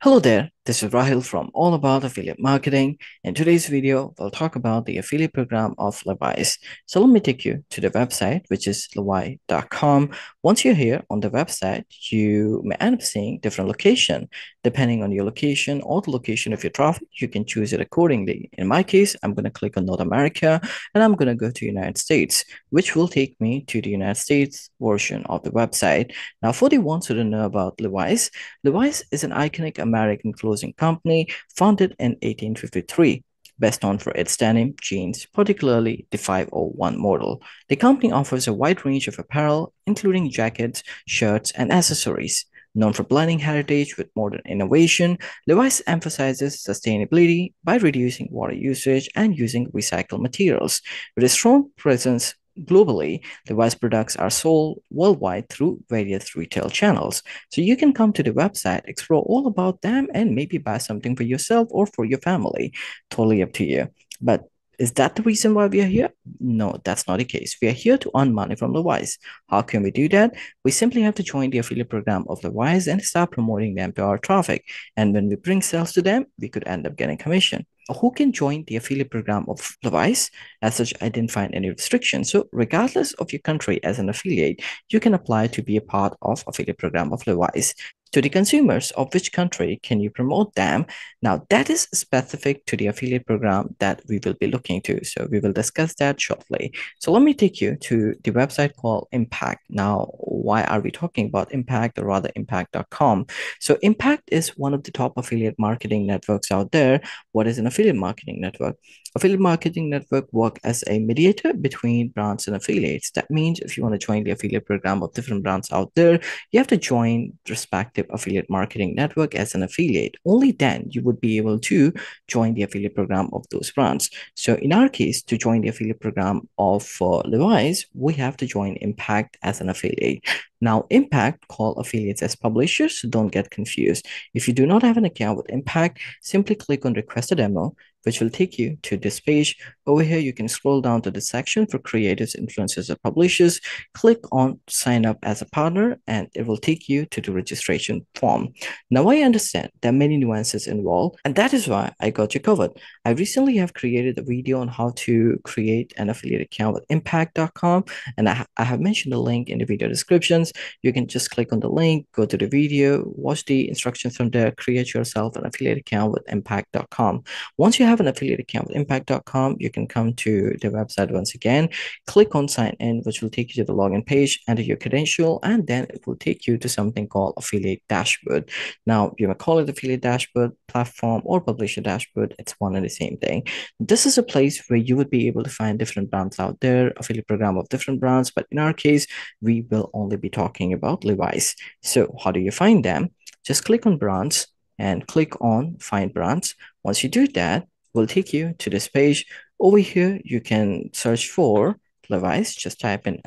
Hello there, this is Rahil from All About Affiliate Marketing. In today's video, we'll talk about the affiliate program of Levi's. So let me take you to the website, which is levi.com. Once you're here on the website, you may end up seeing different location. Depending on your location or the location of your traffic, you can choose it accordingly. In my case, I'm going to click on North America and I'm going to go to United States, which will take me to the United States version of the website. Now, for the ones who don't know about Levi's, Levi's is an iconic American clothing company founded in 1853, best known for its denim jeans, particularly the 501 model. The company offers a wide range of apparel, including jackets, shirts, and accessories. Known for blending heritage with modern innovation, Levi's emphasizes sustainability by reducing water usage and using recycled materials. With a strong presence globally, Levi's products are sold worldwide through various retail channels. So you can come to the website, explore all about them, and maybe buy something for yourself or for your family. Totally up to you. But is that the reason why we are here? No, that's not the case. We are here to earn money from Levi's. How can we do that? We simply have to join the affiliate program of Levi's and start promoting them to our traffic. And when we bring sales to them, we could end up getting commission. Who can join the affiliate program of Levi's? As such, I didn't find any restrictions. So regardless of your country as an affiliate, you can apply to be a part of affiliate program of Levi's. To the consumers of which country can you promote them? Now that is specific to the affiliate program that we will be looking to. So we will discuss that shortly. So let me take you to the website called Impact. Now, why are we talking about Impact, or rather impact.com? So Impact is one of the top affiliate marketing networks out there. What is an affiliate marketing network? Affiliate marketing network work as a mediator between brands and affiliates. That means if you want to join the affiliate program of different brands out there, you have to join the respective affiliate marketing network as an affiliate. Only then you would be able to join the affiliate program of those brands. So in our case, to join the affiliate program of Levi's, we have to join Impact as an affiliate. Now, Impact call affiliates as publishers, so don't get confused. If you do not have an account with Impact, simply click on Request a Demo, which will take you to this page. Over here, you can scroll down to the section for creators, influencers, or publishers. Click on Sign Up as a Partner, and it will take you to the registration form. Now, I understand there are many nuances involved, and that is why I got you covered. I recently have created a video on how to create an affiliate account with impact.com, and I have mentioned the link in the video descriptions. You can just click on the link, go to the video, watch the instructions from there, create yourself an affiliate account with impact.com. Once you have an affiliate account with impact.com, you can come to the website once again, click on sign in, which will take you to the login page, enter your credential, and then it will take you to something called affiliate dashboard. Now, you may call it affiliate dashboard, platform, or publisher dashboard. It's one and the same thing. This is a place where you would be able to find different brands out there, affiliate program of different brands, but in our case, we will only be talking about Levi's. So how do you find them? Just click on brands and click on find brands. Once you do that, will take you to this page. Over here, you can search for Levi's. Just type in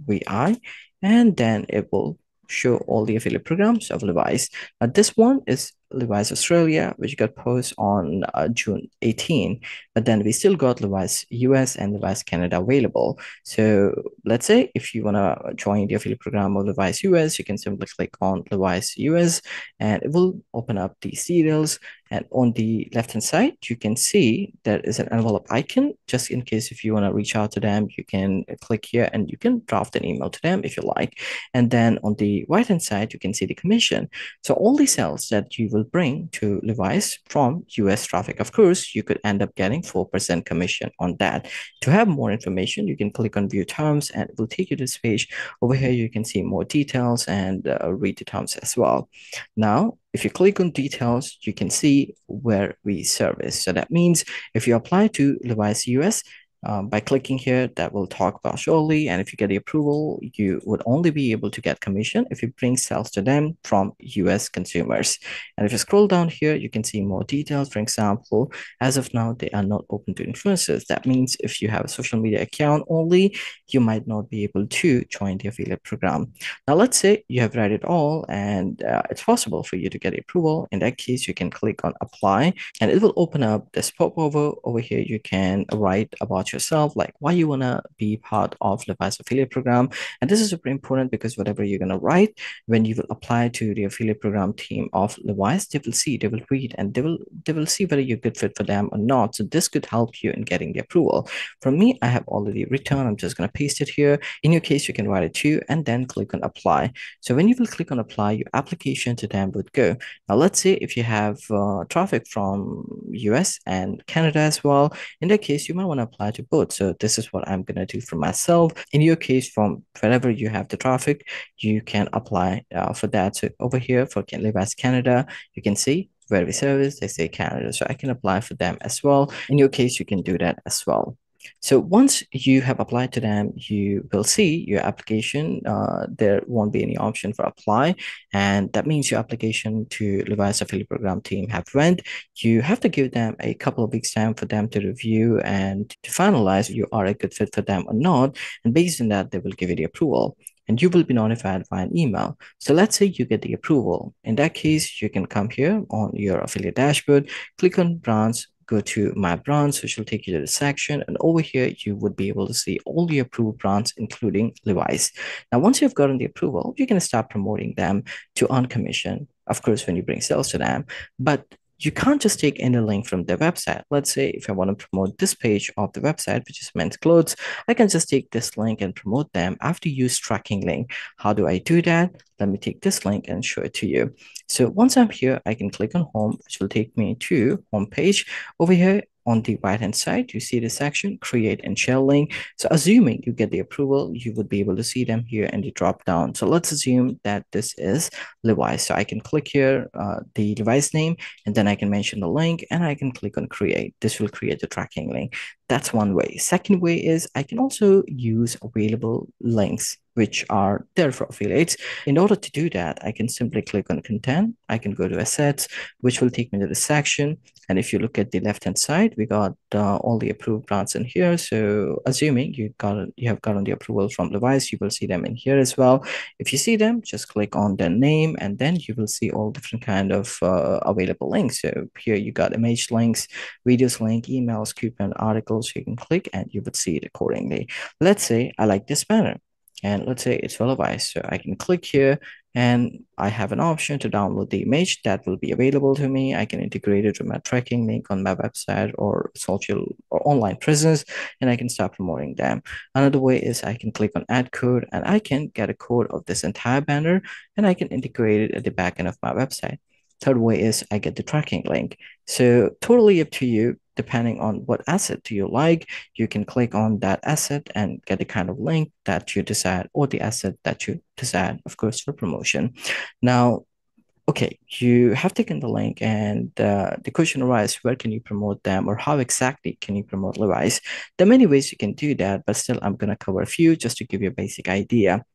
Levi, and then it will show all the affiliate programs of Levi's. Now, this one is Levi's Australia, which got posted on June 18, but then we still got Levi's US and Levi's Canada available. So let's say if you want to join the affiliate program of Levi's US, you can simply click on Levi's US and it will open up these details. And on the left-hand side, you can see there is an envelope icon. Just in case if you want to reach out to them, you can click here and you can draft an email to them if you like. And then on the right-hand side, you can see the commission. So all the sales that you will bring to Levi's from US traffic, of course, you could end up getting 4% commission on that. To have more information, you can click on view terms and it will take you to this page. Over here, you can see more details and read the terms as well. Now, if you click on details, you can see where we service. So that means if you apply to Levi's US, by clicking here, that we'll talk about shortly. And if you get the approval, you would only be able to get commission if you bring sales to them from US consumers. And if you scroll down here, you can see more details. For example, as of now, they are not open to influencers. That means if you have a social media account only, you might not be able to join the affiliate program. Now, let's say you have read it all and it's possible for you to get approval. In that case, you can click on apply and it will open up this pop over. Over here, you can write about about yourself, like why you want to be part of Levi's affiliate program. And this is super important because whatever you're going to write, when you will apply to the affiliate program team of Levi's, they will see, they will read, and they will see whether you're a good fit for them or not. So this could help you in getting the approval. For me, I have already written. I'm just going to paste it here. In your case, you can write it too, and then click on apply. So when you will click on apply, your application to them would go. Now, let's say if you have traffic from US and Canada as well, in that case, you might want to apply to both. So this is what I'm going to do for myself. In your case, from wherever you have the traffic, you can apply for that. So over here for Levi's Canada, you can see where we service, they say Canada. So I can apply for them as well. In your case, you can do that as well. So once you have applied to them, you will see your application. There won't be any option for apply, and that means your application to Levi's affiliate program team have went. You have to give them a couple of weeks time for them to review and to finalize you are a good fit for them or not. And based on that, they will give you the approval. And you will be notified via an email. So let's say you get the approval. In that case, you can come here on your affiliate dashboard, click on brands, go to my brands, which will take you to the section. And over here, you would be able to see all the approved brands, including Levi's. Now, once you've gotten the approval, you can start promoting them to earn commission, of course, when you bring sales to them. But you can't just take any link from their website. Let's say if I want to promote this page of the website, which is men's clothes, I can just take this link and promote them. I have to use tracking link. How do I do that? Let me take this link and show it to you. So once I'm here, I can click on home, which will take me to home page. Over here on the right hand side, you see the section create and share link. So assuming you get the approval, you would be able to see them here in the drop down. So let's assume that this is Levi's. So I can click here the device name, and then I can mention the link, and I can click on create. This will create the tracking link. That's one way. Second way is I can also use available links which are there for affiliates. In order to do that, I can simply click on content. I can go to assets, which will take me to the section. And if you look at the left-hand side, we got all the approved brands in here. So assuming you have gotten the approval from Levi's, you will see them in here as well. If you see them, just click on their name, and then you will see all different kind of available links. So here you got image links, videos link, emails, coupon, articles. You can click and you would see it accordingly. Let's say I like this banner, and let's say it's for Levi's. So I can click here, and I have an option to download the image that will be available to me. I can integrate it with my tracking link on my website or social or online presence, and I can start promoting them. Another way is I can click on add code, and I can get a code of this entire banner, and I can integrate it at the back end of my website. Third way is I get the tracking link. So totally up to you. Depending on what asset do you like, you can click on that asset and get the kind of link that you decide, or the asset that you decide, of course, for promotion. Now, okay, you have taken the link, and the question arises, where can you promote them, or how exactly can you promote Levi's? There are many ways you can do that, but still I'm going to cover a few just to give you a basic idea.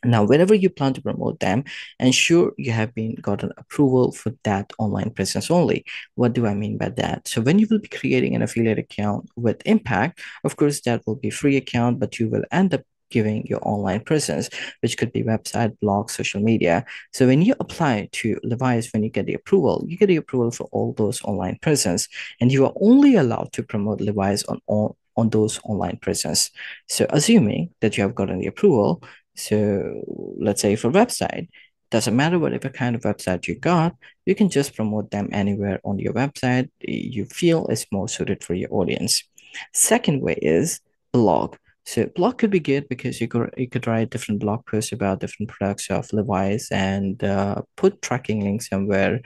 Now, whenever you plan to promote them, ensure you have been gotten approval for that online presence only. What do I mean by that? So when you will be creating an affiliate account with Impact, of course, that will be free account, but you will end up giving your online presence, which could be website, blog, social media. So when you apply to Levi's, when you get the approval, you get the approval for all those online presence, and you are only allowed to promote Levi's on all on those online presence. So assuming that you have gotten the approval, so let's say for website, doesn't matter whatever kind of website you got, you can just promote them anywhere on your website you feel is more suited for your audience. Second way is blog. So blog could be good because you could write different blog posts about different products of Levi's, and put tracking links somewhere,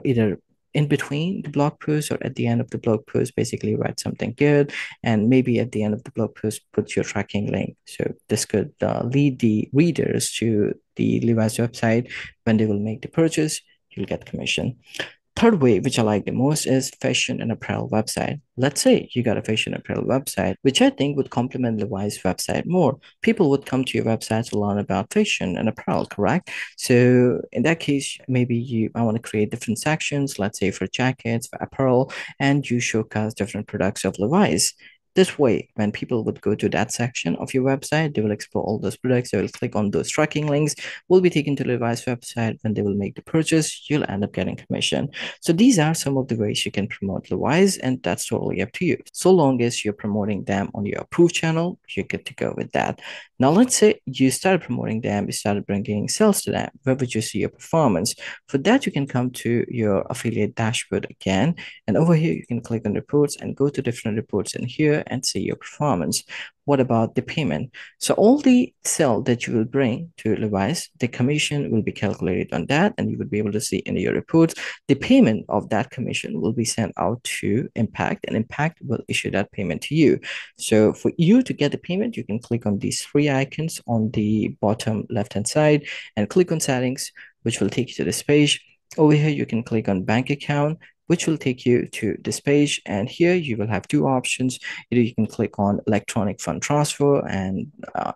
either in between the blog post or at the end of the blog post. Basically write something good, and maybe at the end of the blog post put your tracking link. So this could lead the readers to the Levi's website. When they will make the purchase, you'll get commission. Third way, which I like the most, is fashion and apparel website. Let's say you got a fashion apparel website, which I think would complement Levi's website more. People would come to your website to learn about fashion and apparel, correct? So in that case, maybe I want to create different sections, let's say for jackets, for apparel, and you showcase different products of Levi's. This way, when people would go to that section of your website, they will explore all those products. They will click on those tracking links, will be taken to Levi's website. When they will make the purchase, you'll end up getting commission. So these are some of the ways you can promote Levi's, and that's totally up to you. So long as you're promoting them on your approved channel, you're good to go with that. Now, let's say you started promoting them, you started bringing sales to them. Where would you see your performance? For that, you can come to your affiliate dashboard again, and over here, you can click on reports and go to different reports in here and see your performance. What about the payment? So all the sale that you will bring to Levi's, the commission will be calculated on that, and you will be able to see in your reports. The payment of that commission will be sent out to Impact, and Impact will issue that payment to you. So for you to get the payment, you can click on these three icons on the bottom left-hand side and click on settings, which will take you to this page. Over here, you can click on bank account, which will take you to this page. And here you will have two options. Either you can click on electronic fund transfer and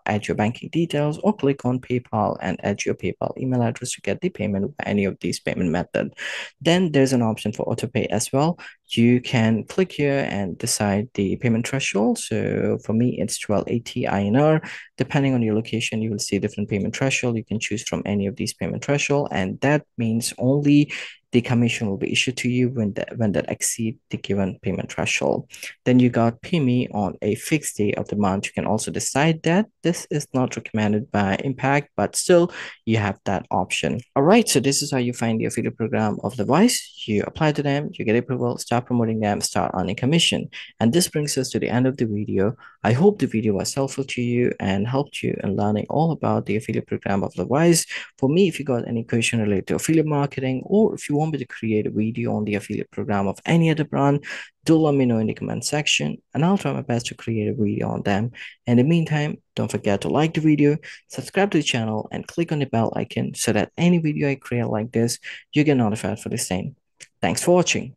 add your banking details, or click on PayPal and add your PayPal email address to get the payment by any of these payment methods. Then there's an option for auto pay as well. You can click here and decide the payment threshold. So for me, it's 1280 INR. Depending on your location, you will see different payment threshold. You can choose from any of these payment threshold, and that means only the commission will be issued to you when that exceed the given payment threshold. Then you got pay me on a fixed day of the month. You can also decide that this is not recommended by Impact, but still you have that option. All right, so this is how you find the affiliate program of Levi's. You apply to them, you get approval, start promoting them, start earning commission. And this brings us to the end of the video. I hope the video was helpful to you and helped you in learning all about the affiliate program of Levi's. For me, if you got any question related to affiliate marketing, or if you want me to create a video on the affiliate program of any other brand, do let me know in the comment section, and I'll try my best to create a video on them. In the meantime, don't forget to like the video, subscribe to the channel, and click on the bell icon so that any video I create like this, you get notified for the same. Thanks for watching.